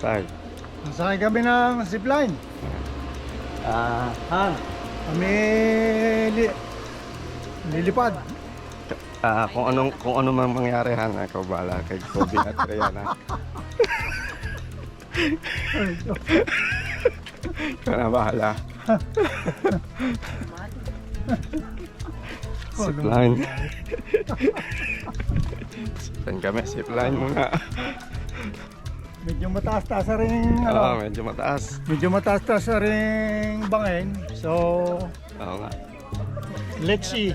Tag. Nasakay kami ng zipline. Han. Kami lilipad. Kung ano mang mangyari, Han, ikaw bahala kay Kobe at Rihanna. Ikaw na bahala. Zipline. Zipline kami, zipline muna. Medyo mataas-taas na rin, ano, Medyo mataas. medyo mataas-taas na rin bangin. So, Oo nga. let's see.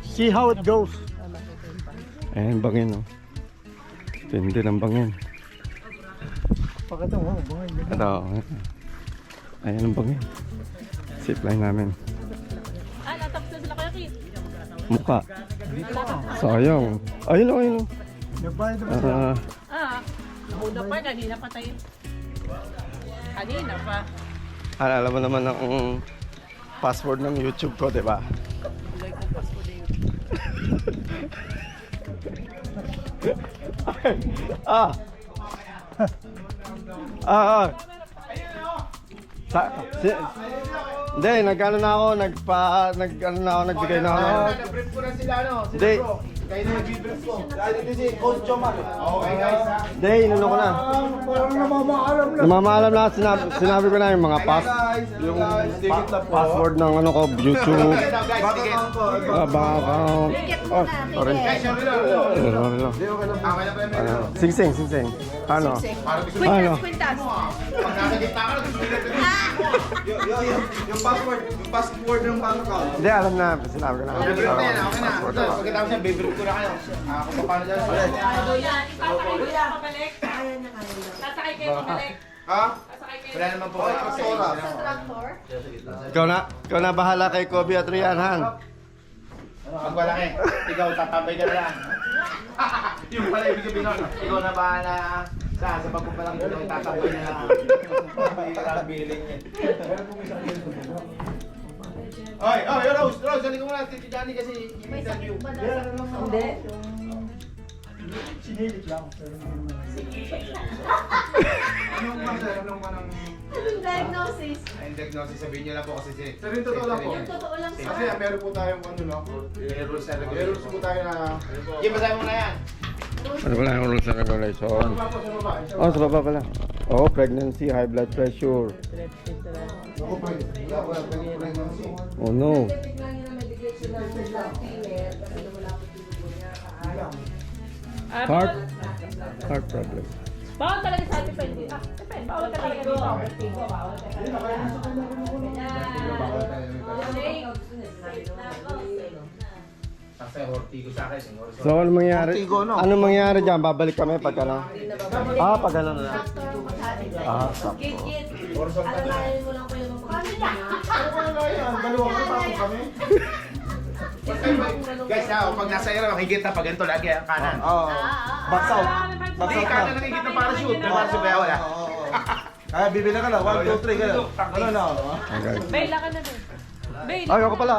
See how it goes. Ayan, bangin, oh. Tindi ng bangin. Pakita mo, bangin. Ito, ayan ang bangin. Zipline namin. Natapos na sila kaya Kit. Mukha. Sayang. Ayun o, ayun o. Nagbayad na ba siya? Una pa, kanina pa tayo. Kanina pa. Alam mo naman ang password ng YouTube ko, di ba? Kulay ko pas ko din. Ah. Ah. Hindi, nag-ano na ako, nagbigay na ako. Nag-brief ko na sila, no? Hindi. Kayo na nag-brief ko. Dito si Coach Jomar. Okay, guys, ha? Hindi, inano ko na. Parang namamaalam na. Namamaalam na, sinabi ko na yung mga yung password ng ano ko, YouTube. Guys, sige. Baka sorry. Guys, sorry lang. Sorry lang. Okay na ba yung Sing-sing. Ano? Parang gusto mo. Ano? Quintas. Pag nasa gitna ka, gusto mo Yung password ng bank account. Hindi, alam na. Sinabi ko na. Brief na yan, okay na. Password. Pagkatapos yan, brief ko na kayo. Kung paano dyan. Ipasakay kayo pabalik. Sasakay kayo pabalik. Ha? Sasakay kayo. Wala naman po kayo. Ikaw na bahala kay Kobe at Rian, Han. Pag wala eh, ikaw tatabay ka na lang. Yung pala ibig sabihin nun, ikaw na bahala sa pagkumpalang ko lang tatabay na lang. Billing niya. Oy, Rose, dali ko muna. Titi Johnny kasi interview. Hindi. Sinilit lang. Anong manang... Anong diagnosis? Ang diagnosis, sabihin niyo lang po kasi si... Sabihin totoo lang po. Yung totoo lang Kasi meron po tayong ano no? Rules and Meron regulations. po tayo na... Sige, basahin mo na yan. Ano pala yung rules and regulation? Ano po sa babae? Oh, sa baba pala. Oh, pregnancy, high blood pressure. Ako po. Wala po yung pregnancy. Oh no. Heart problem. Bawal talaga sa atin depende. Depende. Bawal ka talaga dito. Bawal ka Kasi hortigo sa akin, senyor. So, ano mangyari? Contigo, no? Ano mangyari dyan? Babalik kami pag ano? Pag ano na. Sakto. Alalayan mo lang po yung mga Ano ba nga yan? Dalawang katao kami. Guys, pag nasa ira, makikita pag ganito lagi ang kanan. Oo. Box out. Box Hindi, out kanan na. nakikita parachute. May parachute kaya wala. Kaya bibili ka na. 1, 2, 3 ka na. Ano na? Okay. Baila ka na din. Baila. Ay, ako pala.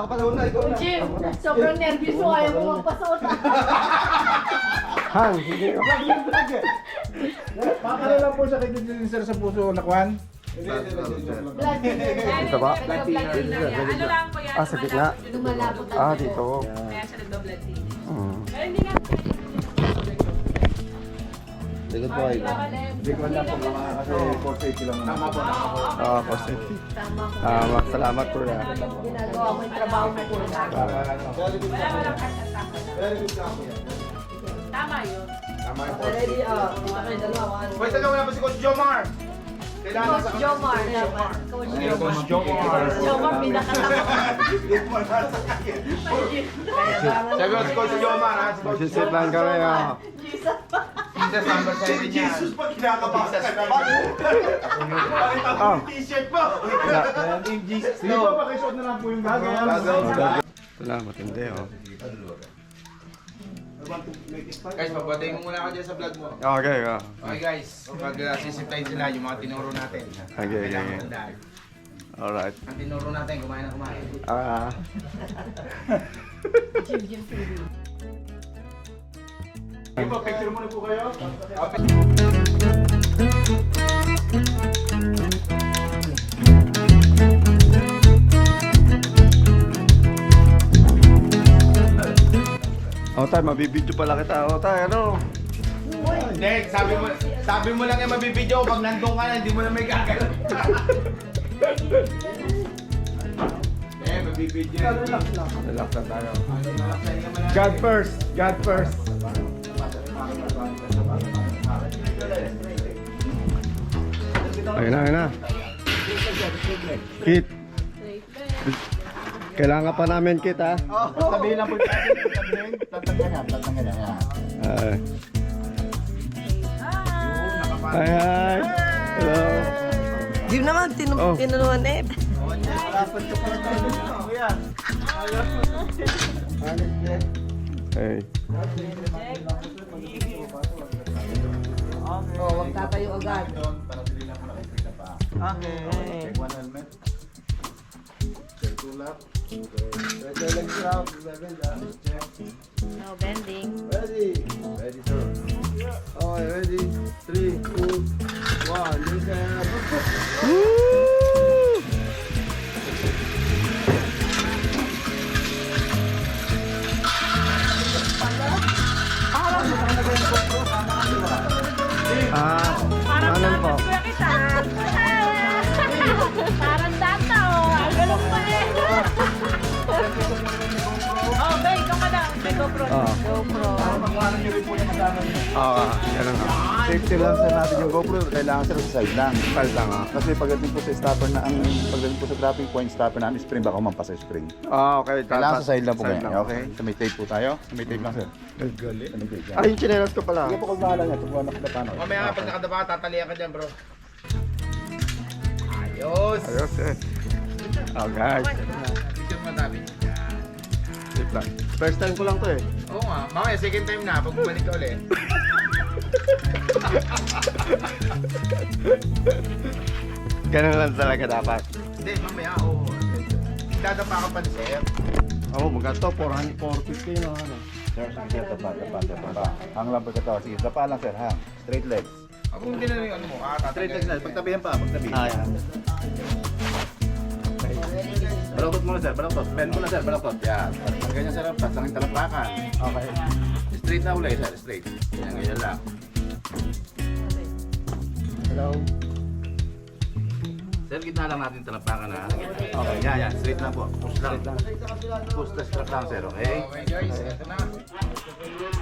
Jim, sobrang nervous mo. Ayaw mo magpasuot. Han, hindi ko. Pakala lang po sa kay Sir sa puso, nakwan. Blood Ito ba? Ano lang po yan? Sa gitna. Lumalapot ang Dito. Kaya siya nagba-blood thinning. Pero hindi nga. Likod po ay. Hindi ko alam po kasi for safety lang. Tama po, tama po. For safety. Tama ko. Salamat po na. Ginagawa mo yung trabaho mo po. Very good Wala ka. walang kasasama. Very good ka. Tama yun. Tama yung hortigo. Wait, taga wala pa si Coach Jomar. Kailangan Coach Jomar. Coach Jomar. Jomar, pinakatawa. Sabi ko si Coach Jomar, ha? Si Coach Magsisit lang kami. Jesus number sa niya. Jesus, pag kinakabasa ka naman. Pakita mo yung t-shirt mo. Sige po, pakisuot na lang po yung gagawin. Salamat, hindi oh. Guys, pabatay mo muna ako dyan sa vlog mo. Okay, Okay guys, pag sisiptayin sila yung mga tinuro natin. Okay. Kailangan tandaan. Alright. Ang tinuro natin, kumain na kumain. Sige po, picture muna po kayo. Oh, tayo, mabibidyo pala kita. Oh, tayo, ano? Hindi, sabi mo lang yung mabibidyo ko pag nandun ka na, hindi mo na may gagawin. Eh, mabibidyo. Relax lang tayo. God first. God first. Ayun na, ayun na. Kit. Kailangan pa namin, Kit, ha? Sabihin lang po sabihin. Tatanggan yan. Hi, hi. Hello. Di naman, tinunuan eh. Hey. Oh, huwag tatayo agad. Okay. One helmet. Tulap. No bending. Ready. Ready, sir. Okay, ready. 3, 2, 1. Listen. Ano po? Parang data oh. Ang galong pa eh. Oh, Bay, ikaw ka na. May GoPro. GoPro. Ganun nga. Safety lang sa natin yung GoPro. Kailangan sir sa side lang. Side lang, ha? Kasi pagdating po sa stopper na pagdating po sa dropping point stopper namin spring baka mampas sa spring. Okay. Kailangan sa side lang po Side kayo. lang. Okay. Sa may tape po tayo. Sa may tape lang sir. Galing. Sa may tape lang. Ay, yung chinelas ko pala. Sige po kung bahala niya. Tubuhan ako na paano. Mamaya nga pag nakadapa ka, tatalian ka dyan, bro. Ayos! Ayos, eh. Oh, guys. Picture mo tabi. Wait lang. First time ko lang to, eh. Oo nga, mamaya second time na, pag bumalik ka ulit. Ganun lang talaga dapat. Hindi, mamaya, oo. Dadapa ka pa ni sir. Oo, maganda. 450 na, ano. Sir, sige sir. Tapa. Hang lang pagkatawa. Sige, tapa lang sir. Hang. Straight legs. Ako hindi na rin ano mo, Straight legs na. Pagtabihan pa. Pagtabi. Yan. Balaktot muna sir. Balaktot. Bend muna sir. Balaktot. Yan. Pag ganyan sir. Pasangin talapakan. Okay. Straight na uli sir. Straight. Yan. Ganyan lang. Hello. Sir, gitna lang natin talapakan na. Okay. Yan. Straight lang po. Push lang. Push the strap lang sir. Okay? Okay guys, eto na.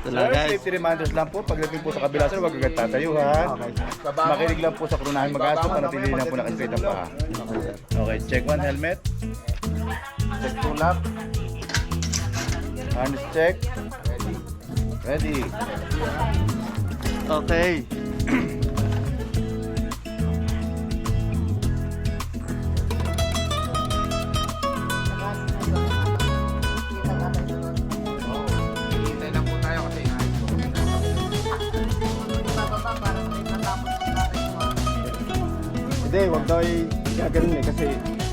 Hello, guys. Safety reminders lang po. Pagdating po sa kabila sir, huwag agad tatayuhan. Okay. Makinig lang po sa krunahin mag-aso. Panatili lang po naka-straight ang paa. Okay, check one helmet. Check tulap. Harness check. Ready. Okay. Hintay lang po tayo kasi Hindi, wag daw gaganon eh. Kasi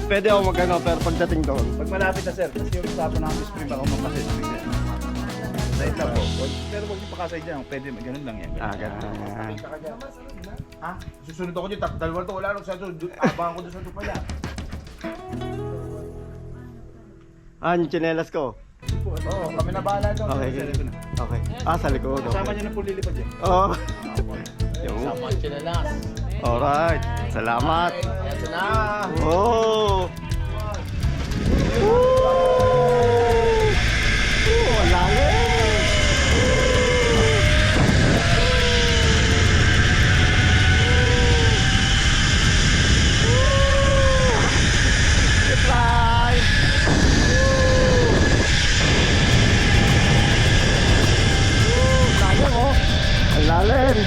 pwede ako magano pero pagdating doon. Pag malapit na sir, kasi yung usapan ng spring baka mapasit. Side lang po. Pero huwag yung pakasay dyan. Pwede, ganun lang yan. Ganun yan. ha? Susunod ako dyan, dalawang to, wala nung sa doon, abangan ko doon sa tupa yan. Yung chinelas ko. Oo, kami na bahala doon. Okay, Sir, okay. ito na. Okay. Sa likod. Kasama Okay. niyo na po lilipad dyan. Oo. Alright. Salamat. Eto na! Oh. Wala lalim.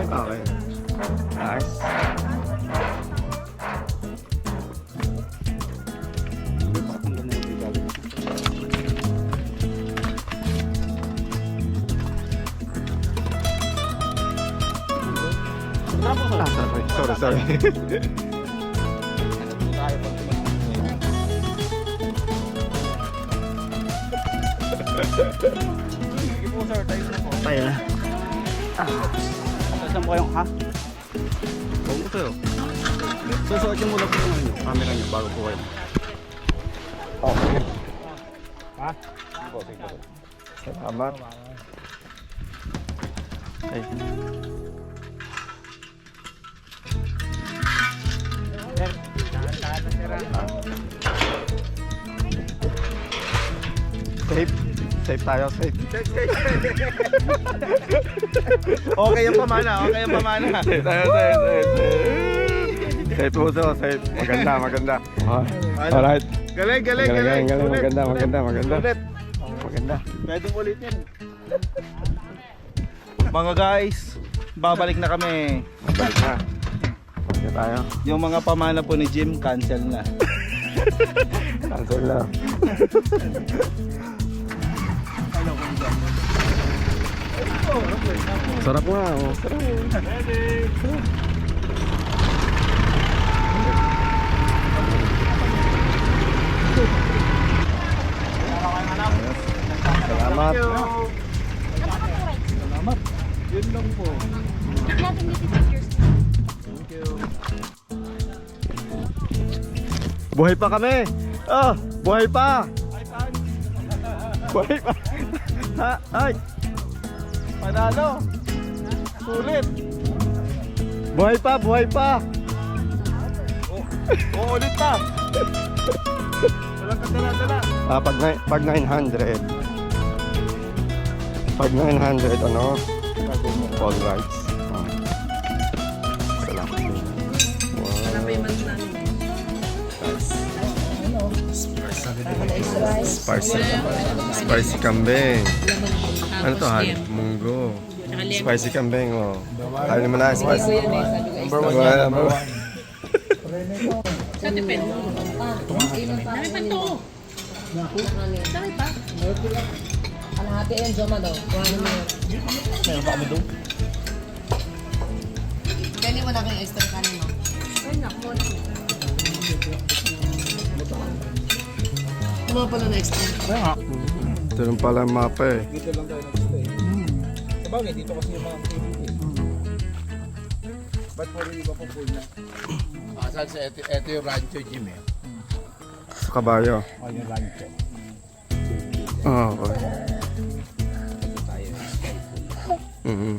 Okay. Nice. Sorry. Tayo na. Saan po kayong ha? Huwag mo kayo. Susuot yung muna po yung camera niyo bago po kayo. Okay. Ha? Salamat. Ay. Safe tayo, safe. Okay yung pamana, okay yung pamana. Safe tayo, safe. Safe po, safe. Maganda. Alright. Galing. Maganda. Ulit. Maganda. Pwedeng ulitin. Mga guys, babalik na kami. Balik na. Balik tayo. Yung mga pamana po ni Jim, cancel na. Cancel na. Sarap nga. Oh. Sarap. Salamat. Salamat. Yun lang po. Buhay pa kami. Oh, buhay pa. Buhay pa. Ha, ay. Panalo. Sulit. Buhay pa. Uulit pa. Walang kadala-dala. Pag 900. Pag 900 ano? All rights. Salamat. Spicy kambing. Ano to? Munggo. Spicy kambing, oh. Ayaw naman na, spicy. Number one. Sa tipid. Dami pa to. Dami pa. Kalahati yan, Joma daw. Kuhanin mo yun. Meron pa kami doon. Kaya mo na kayong extra kanin mo. Ay, naku. Ano pala na extra? Ito lang pala ang mapa eh. Dito lang tayo nag-stay. Sabagay, dito kasi yung mga activity. Ba't po rin iba po full na? Saan sa ito yung Rancho Jim eh. Sa kabayo. O yung lunch. Oh, okay. Mhm.